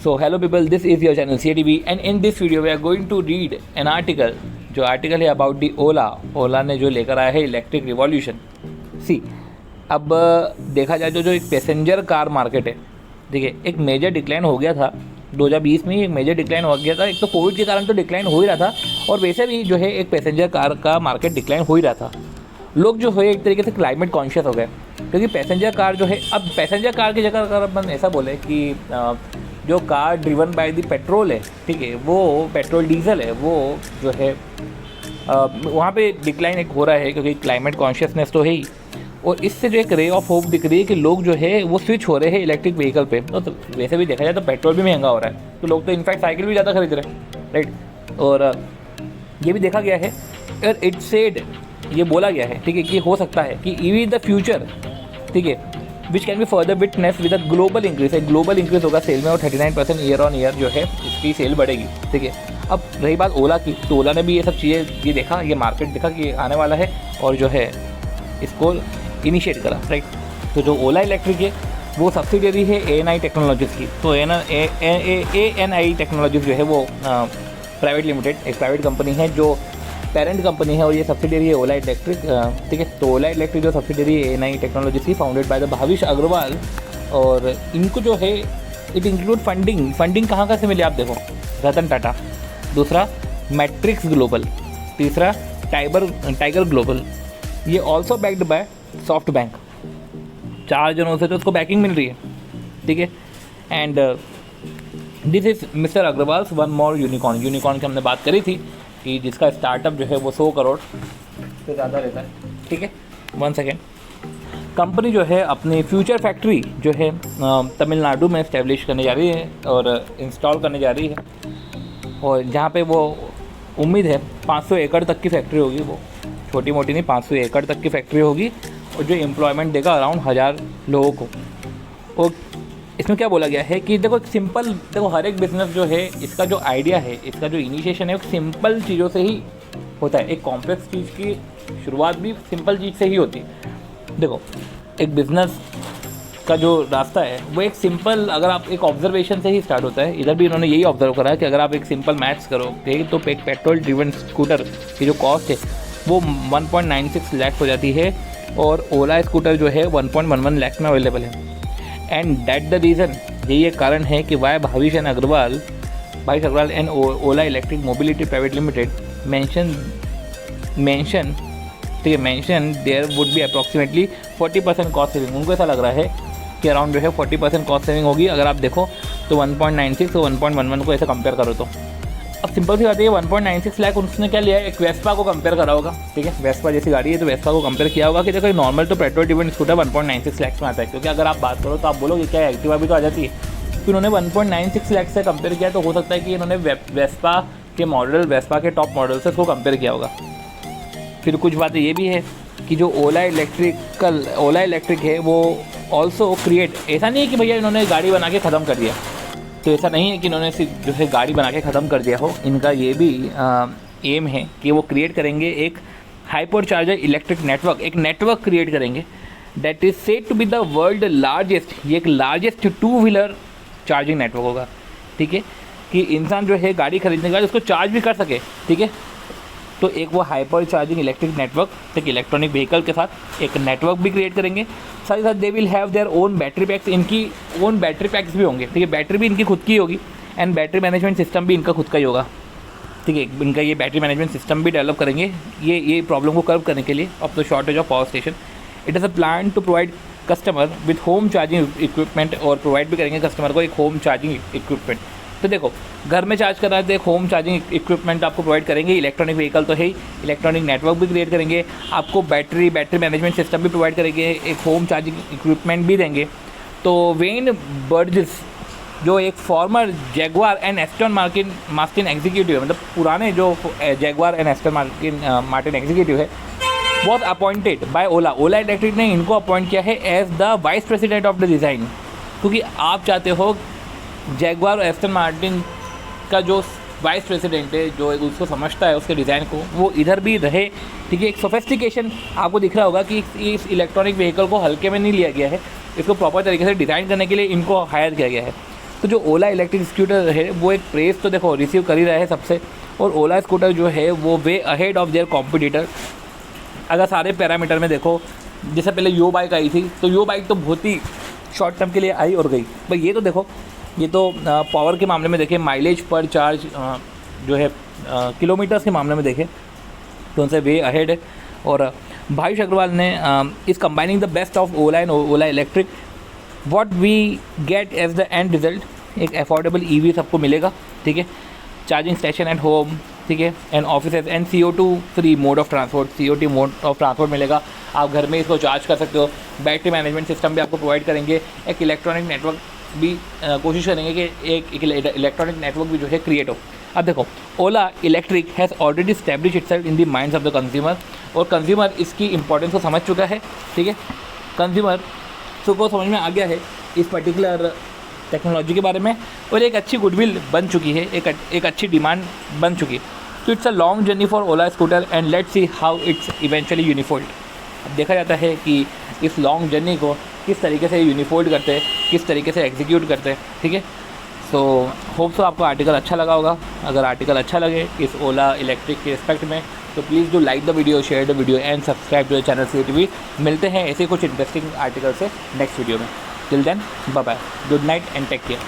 So hello people, this is your channel CATV and in this video we are going to read an article. जो article है about the ओला ने जो लेकर आया है electric revolution. सी अब देखा जाए तो जो एक पैसेंजर कार मार्केट है, देखिए एक मेजर डिक्लाइन हो गया था 2020 में ही, एक मेजर डिक्लाइन हो गया था। एक तो कोविड के कारण तो डिक्लाइन हो ही रहा था और वैसे भी जो है एक पैसेंजर कार का मार्केट डिक्लाइन हो ही रहा था। लोग जो है एक तरीके से क्लाइमेट कॉन्शियस हो गए, क्योंकि पैसेंजर कार जो है, अब पैसेंजर कार की जगह अगर अपन ऐसा बोले कि जो car driven by the petrol है, ठीक है, वो पेट्रोल डीजल है, वो जो है वहाँ पे डिक्लाइन एक हो रहा है, क्योंकि क्लाइमेट कॉन्शियसनेस तो है ही। और इससे जो एक रे ऑफ होप दिख रही है कि लोग जो है वो स्विच हो रहे हैं इलेक्ट्रिक व्हीकल पे। तो वैसे भी देखा जाए तो पेट्रोल भी महंगा हो रहा है, तो लोग तो इनफैक्ट साइकिल भी ज़्यादा खरीद रहे हैं, राइट। और ये भी देखा गया है और इट सेड, ये बोला गया है, ठीक है, कि हो सकता है कि ईवी इन द फ्यूचर, ठीक है, which can be further witness with a global increase. एक ग्लोबल इंक्रीज होगा सेल में और 39% ईयर ऑन ईयर जो है इसकी सेल बढ़ेगी, ठीक है। अब रही बात ओला की, तो ओला ने भी ये सब चीज़ें ये देखा, ये मार्केट देखा कि आने वाला है और जो है इसको इनिशिएट करा, राइट। तो जो ओला इलेक्ट्रिक है वो सब्सिडियरी है ANI टेक्नोलॉजीज़ की। तो ANI टेक्नोलॉजीज़ जो है वो प्राइवेट लिमिटेड एक प्राइवेट कंपनी है जो पेरेंट कंपनी है, और ये सब्सिडियरी है ओला इलेक्ट्रिक, ठीक है। तो ओला इलेक्ट्रिक जो सब्सिडियरी है ANI टेक्नोलॉजीज़ की, founded by the Bhavish Aggarwal. और इनको जो है इट इंक्लूड फंडिंग कहाँ से मिले आप देखो, रतन टाटा, दूसरा मैट्रिक्स ग्लोबल, तीसरा टाइगर ग्लोबल, ये also backed by soft bank. 4 जनों से तो उसको बैकिंग मिल रही है, ठीक है। And this is mister Agarwals one more unicorn की हमने बात करी थी कि जिसका स्टार्टअप जो है वो 100 करोड़ से ज़्यादा रहता है, ठीक है। 1 सेकेंड। कंपनी जो है अपनी फ्यूचर फैक्ट्री जो है तमिलनाडु में इस्टेब्लिश करने जा रही है और इंस्टॉल करने जा रही है, और जहाँ पे वो उम्मीद है 500 एकड़ तक की फैक्ट्री होगी, वो छोटी मोटी नहीं, 500 एकड़ तक की फैक्ट्री होगी, और जो एम्प्लॉयमेंट देगा अराउंड 1000 लोगों को। और इसमें क्या बोला गया है कि देखो सिंपल, देखो हर एक बिज़नेस जो है इसका जो आइडिया है, इसका जो इनिशिएशन है वो सिंपल चीज़ों से ही होता है। एक कॉम्प्लेक्स चीज़ की शुरुआत भी सिंपल चीज़ से ही होती है। देखो एक बिज़नेस का जो रास्ता है वो एक सिंपल, अगर आप एक ऑब्जर्वेशन से ही स्टार्ट होता है। इधर भी इन्होंने यही ऑब्जर्व करा है कि अगर आप एक सिंपल मैथ्स करोगे तो एक पेट्रोल ड्रिवन स्कूटर की जो कॉस्ट है वो 1.96 लाख हो जाती है, और ओला स्कूटर जो है 1.11 लाख में अवेलेबल है। एंड दैट द रीज़न, यही एक कारण है कि why Bhavish Aggarwal and Ola electric mobility private limited mention there would be approximately 40% cost saving. उनको ऐसा लग रहा है कि अराउंड जो है 40% कॉस्ट सेविंग होगी। अगर आप देखो तो 1.96 तो 1.11 को ऐसे कंपेयर करो तो अब सिंपल सी बात है, 1.96 लाख उसने क्या लिया है, एक वेस्पा को कंपेयर करा होगा, ठीक है। वेस्पा जैसी गाड़ी है तो वेस्पा को कंपेयर किया होगा कि देखो नॉर्मल तो पेट्रोल ड्रिवन स्कूटर 1.96 लाख में आता है, क्योंकि अगर आप बात करो तो आप बोलोगे क्या एक्टिवा भी तो आ जाती है। फिर उन्होंने 1.96 लाख से कंपेयर किया, तो हो सकता है कि इन्होंने वेस्पा के मॉडल, वेस्पा के टॉप मॉडल से उसको कंपेयर किया होगा। फिर कुछ बातें ये भी है कि जो ओला इलेक्ट्रिक है वो ऑल्सो क्रिएट, ऐसा नहीं है कि भैया इन्होंने गाड़ी बना के ख़त्म कर दिया, तो ऐसा नहीं है कि इन्होंने सिर्फ जो है गाड़ी बना के ख़त्म कर दिया हो। इनका ये भी एम है कि वो क्रिएट करेंगे एक हाइपर चार्जर इलेक्ट्रिक नेटवर्क, एक नेटवर्क क्रिएट करेंगे that is said to be the world largest, ये एक लार्जेस्ट 2 व्हीलर चार्जिंग नेटवर्क होगा, ठीक है, कि इंसान जो है गाड़ी खरीदने के बाद उसको चार्ज भी कर सके, ठीक है। तो एक वो हाइपर चार्जिंग इलेक्ट्रिक नेटवर्क, एक इलेक्ट्रॉनिक व्हीकल के साथ एक नेटवर्क भी क्रिएट करेंगे। साथ ही साथ they will have their own battery PACS, इनकी ओन बैटरी पैक्स भी होंगे, ठीक है। बैटरी भी इनकी खुद की होगी एंड बैटरी मैनेजमेंट सिस्टम भी इनका खुद का ही होगा, ठीक है। इनका ये बैटरी मैनेजमेंट सिस्टम भी डेवलप करेंगे ये प्रॉब्लम को कर्व करने के लिए of the shortage of power station. It is a plan to provide customer with home charging equipment, और प्रोवाइड भी करेंगे कस्टमर को एक होम चार्जिंग इक्विपमेंट। तो देखो घर में चार्ज करना है तो एक होम चार्जिंग इक्विपमेंट आपको प्रोवाइड करेंगे, इलेक्ट्रॉनिक व्हीकल तो है ही, इलेक्ट्रॉनिक नेटवर्क भी क्रिएट करेंगे, आपको बैटरी मैनेजमेंट सिस्टम भी प्रोवाइड करेंगे, एक होम चार्जिंग इक्विपमेंट भी देंगे। तो वेन बर्जेस जो एक former Jaguar and Aston Martin executive है, मतलब पुराने जो Jaguar and Aston Martin executive है, was appointed by Ola electric ने इनको अपॉइंट किया है as the vice president of the design, क्योंकि आप चाहते हो जैगवार और एस्टन मार्टिन का जो वाइस प्रेसिडेंट है, जो उसको समझता है उसके डिज़ाइन को, वो इधर भी रहे, ठीक है। एक सोफिस्टिकेशन आपको दिख रहा होगा कि इस इलेक्ट्रॉनिक व्हीकल को हल्के में नहीं लिया गया है, इसको प्रॉपर तरीके से डिज़ाइन करने के लिए इनको हायर किया गया है। तो जो ओला इलेक्ट्रिक स्कूटर है वो एक प्रेस तो देखो रिसीव कर ही रहा है सबसे, और ओला स्कूटर जो है वो way ahead of their competitor. अगर सारे पैरामीटर में देखो, जैसे पहले यो बाइक आई थी, तो यो बाइक तो बहुत ही शॉर्ट टर्म के लिए आई और गई, भाई ये तो देखो, ये तो पावर के मामले में देखें, माइलेज पर चार्ज जो है किलोमीटर्स के मामले में देखें तो उनसे वे अहेड है। और भावेश अग्रवाल ने इस combining the best of Ola and Ola electric, what we get as the end result, एक अफोर्डेबल ईवी सबको मिलेगा, ठीक है, चार्जिंग स्टेशन एट होम, ठीक है, and offices, and CO2 free mode of transport, CO2 mode of transport मिलेगा, आप घर में इसको चार्ज कर सकते हो। बैटरी मैनेजमेंट सिस्टम भी आपको प्रोवाइड करेंगे, एक इलेक्ट्रॉनिक नेटवर्क भी कोशिश करेंगे कि एक इलेक्ट्रॉनिक नेटवर्क भी जो है क्रिएट हो। अब देखो, Ola electric has already stablish itself in the minds of the consumer, और कंज्यूमर इसकी इंपॉर्टेंस को समझ चुका है, ठीक है, कंज्यूमर को समझ में आ गया है इस पर्टिकुलर टेक्नोलॉजी के बारे में, और एक अच्छी गुडविल बन चुकी है, एक अच्छी डिमांड बन चुकी है। तो it's a long journey for Ola scooter and let's see how it's eventually unfold. अब देखा जाता है कि इस लॉन्ग जर्नी को किस तरीके से यूनिफोल्ड करते हैं, किस तरीके से एग्जीक्यूट करते हैं, ठीक है। सो होप सो आपको आर्टिकल अच्छा लगा होगा। अगर आर्टिकल अच्छा लगे इस ओला इलेक्ट्रिक के रिस्पेक्ट में, तो please do like the video, share the video and subscribe to the channel CATV। मिलते हैं ऐसे कुछ इंटरेस्टिंग आर्टिकल से नेक्स्ट वीडियो में। Till then bye bye, good night and take care.